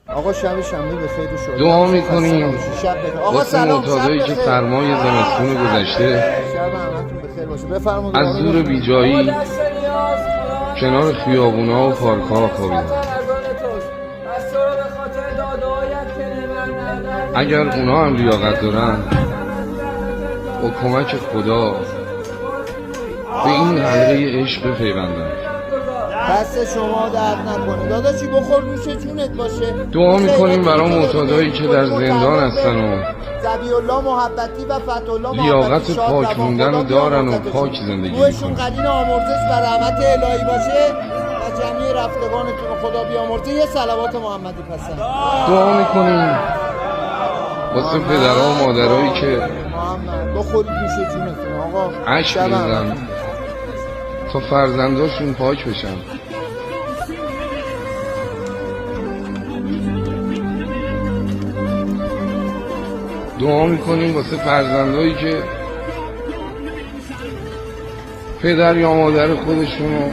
آقا شب شنبه به خیر شد. دعا میکنیم شب بخیر. آقا واسه سلام. معتادایی که سرمای زمستون گذشته شب همتون بخیر باشه. بفرمایید. از زور بیجایی کنار خیابونا و پارک‌ها خوابیدن. اگر اونا هم لیاقت دارن با کمک خدا به این حلقه عشق بپیوندن. دست شما درد نکنه داداشی، بخور نوش جونت باشه. دعا میکنیم برای معتادایی که در زندان هستن و ذبیح الله محبتی و فتح الله لیاقت پاک موندن رو دارن و پاک زندگی روحشون میکنن. قدین آمرزش و رحمت الهی باشه و جمعی رفتگانتون خدا بیامرزه. یه صلوات محمدی پسند. دعا میکنیم واسه پدرها و مادرهایی که محمد بخورید نوش جونتون. آقا عشق میزن تا فرزنداشون پاک بشن. دعا میکنیم واسه فرزندایی که پدر یا مادر خودشونو